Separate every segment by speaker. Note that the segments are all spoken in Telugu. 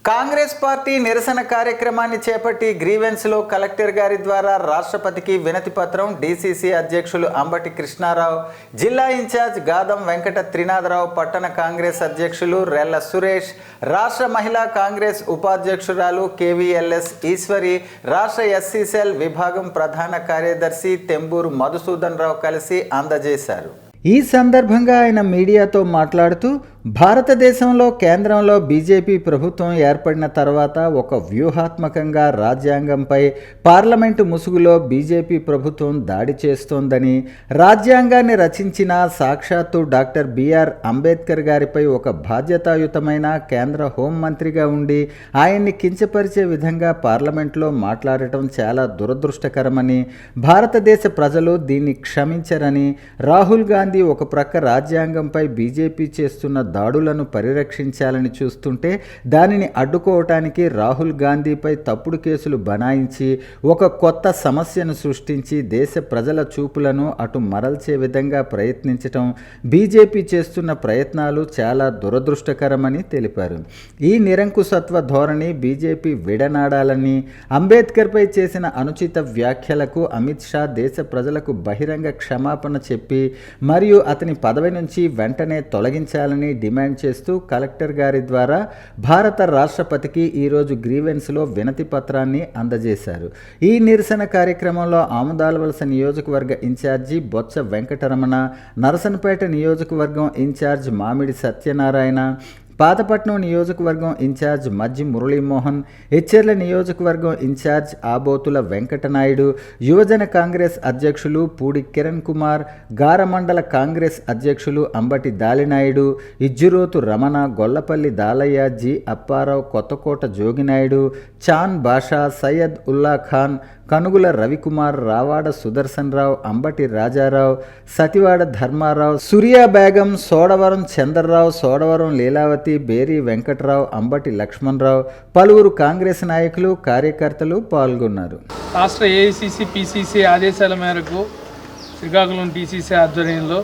Speaker 1: కాంగ్రెస్ పార్టీ నిరసన కార్యక్రమాన్ని చేపట్టి గ్రీవెన్స్లో కలెక్టర్ గారి ద్వారా రాష్ట్రపతికి వినతి పత్రం డీసీసీ అధ్యక్షులు అంబటి కృష్ణారావు, జిల్లా ఇన్ఛార్జ్ గాదం వెంకట త్రినాథరావు, పట్టణ కాంగ్రెస్ అధ్యక్షులు రెల్ల సురేష్, రాష్ట్ర మహిళా కాంగ్రెస్ ఉపాధ్యక్షురాలు కేవీఎల్ఎస్ ఈశ్వరి, రాష్ట్ర ఎస్సీ సెల్ విభాగం ప్రధాన కార్యదర్శి తెంబూరు మధుసూదన్ రావు కలిసి అందజేశారు. ఈ సందర్భంగా ఆయన మీడియాతో మాట్లాడుతూ భారతదేశంలో కేంద్రంలో బీజేపీ ప్రభుత్వం ఏర్పడిన తర్వాత ఒక వ్యూహాత్మకంగా రాజ్యాంగంపై పార్లమెంటు ముసుగులో బీజేపీ ప్రభుత్వం దాడి చేస్తోందని, రాజ్యాంగాన్ని రచించిన సాక్షాత్తు డాక్టర్ బిఆర్ అంబేద్కర్ గారిపై ఒక బాధ్యతాయుతమైన కేంద్ర హోంమంత్రిగా ఉండి ఆయన్ని కించపరిచే విధంగా పార్లమెంట్లో మాట్లాడటం చాలా దురదృష్టకరమని, భారతదేశ ప్రజలు దీన్ని క్షమించరని, రాహుల్ గాంధీ ఒక ప్రక్క రాజ్యాంగంపై బీజేపీ చేస్తున్న దాడులను పరిరక్షించాలని చూస్తుంటే దానిని అడ్డుకోవటానికి రాహుల్ గాంధీపై తప్పుడు కేసులు బనాయించి ఒక కొత్త సమస్యను సృష్టించి దేశ ప్రజల చూపులను అటు మరల్చే విధంగా ప్రయత్నించటం బీజేపీ చేస్తున్న ప్రయత్నాలు చాలా దురదృష్టకరమని తెలిపారు. ఈ నిరంకుశత్వ ధోరణి బీజేపీ విడనాడాలని, అంబేద్కర్పై చేసిన అనుచిత వ్యాఖ్యలకు అమిత్ షా దేశ ప్రజలకు బహిరంగ క్షమాపణ చెప్పి మరియు అతని పదవి నుంచి వెంటనే తొలగించాలని డిమాండ్ చేస్తూ కలెక్టర్ గారి ద్వారా భారత రాష్ట్రపతికి ఈరోజు గ్రీవెన్స్లో వినతి పత్రాన్ని అందజేశారు. ఈ నిరసన కార్యక్రమంలో ఆముదాలవలస నియోజకవర్గ ఇన్ఛార్జి బొత్స వెంకటరమణ, నరసనపేట నియోజకవర్గం ఇన్ఛార్జ్ మామిడి సత్యనారాయణ, పాతపట్నం నియోజకవర్గం ఇన్ఛార్జ్ మజ్జి మురళీమోహన్, ఎచ్చెర్ల నియోజకవర్గం ఇన్ఛార్జ్ ఆబోతుల వెంకటనాయుడు, యువజన కాంగ్రెస్ అధ్యక్షులు పూడి కిరణ్ కుమార్, గారమండల కాంగ్రెస్ అధ్యక్షులు అంబటి దాలినాయుడు, ఇజ్జురోతు రమణ, గొల్లపల్లి దాలయ్య, జి అప్పారావు, కొత్తకోట జోగినాయుడు, చాన్ బాషా, సయ్యద్ ఉల్లా ఖాన్, కనుగుల రవికుమార్, రావాడ సుదర్శన్ రావు, అంబటి రాజారావు, సతివాడ ధర్మారావు, సూర్యా బేగం, సోడవరం చంద్రరావు, సోడవరం లీలావతి, బేరి వెంకట్రావు, అంబటి లక్ష్మణరావు, పలువురు కాంగ్రెస్ నాయకులు కార్యకర్తలు పాల్గొన్నారు.
Speaker 2: రాష్ట్ర ఏఐసిసి పిసిసి ఆదేశాల మేరకు శ్రీకాకుళం టీసీసీ ఆధ్వర్యంలో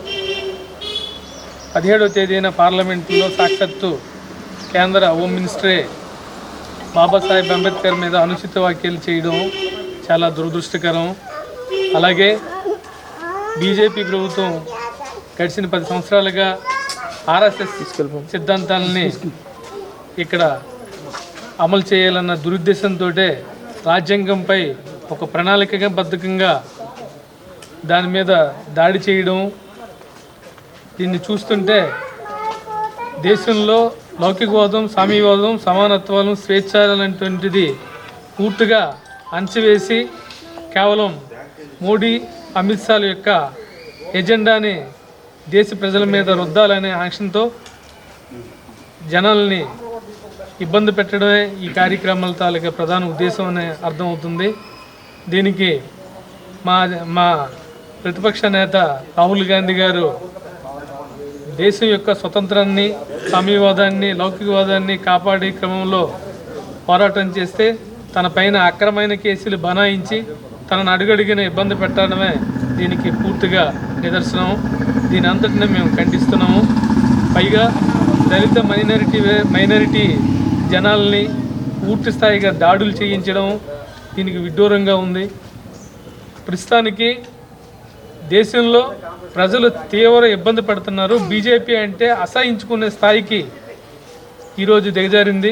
Speaker 2: 17వ తేదీన పార్లమెంటులో సాక్షాత్తు కేంద్ర హోమ్ మినిస్టరే బాబాసాహెబ్ అంబేద్కర్ మీద అనుచిత వ్యాఖ్యలు చేయడం చాలా దురదృష్టకరం. అలాగే బీజేపీ ప్రభుత్వం గడిచిన 10 సంవత్సరాలుగా ఆర్ఎస్ఎస్ సిద్ధాంతాలని ఇక్కడ అమలు చేయాలన్న దురుద్దేశంతో రాజ్యాంగంపై ఒక ప్రణాళికాబద్ధంగా దాని మీద దాడి చేయడం, దీన్ని చూస్తుంటే దేశంలో లౌకికవాదం, సామ్యవాదం, సమానత్వాలు, స్వేచ్ఛాలనేటువంటిది పూర్తిగా అంచివేసి కేవలం మోడీ, అమిత్ షాల యొక్క ఎజెండాని దేశ ప్రజల మీద రుద్దాలనే ఆంక్షతో జనాల్ని ఇబ్బంది పెట్టడమే ఈ కార్యక్రమాల తాలూకా ప్రధాన ఉద్దేశం అనే అర్థమవుతుంది. దీనికి మా ప్రతిపక్ష నేత రాహుల్ గాంధీ గారు దేశం యొక్క స్వతంత్రాన్ని, సామ్యవాదాన్ని, లౌకికవాదాన్ని కాపాడే క్రమంలో పోరాటం చేస్తే తన పైన అక్రమైన కేసులు బనాయించి తనను అడుగడిగిన ఇబ్బంది పెట్టడమే దీనికి పూర్తిగా నిదర్శనం. దీని అంతటిని మేము ఖండిస్తున్నాము. పైగా దళిత మైనారిటీ జనాల్ని పూర్తి స్థాయిగా దాడులు చేయించడం దీనికి విడ్డూరంగా ఉంది. ప్రస్తుతానికి దేశంలో ప్రజలు తీవ్ర ఇబ్బంది పడుతున్నారు. బీజేపీ అంటే అసహించుకునే స్థాయికి ఈరోజు దిగజారింది.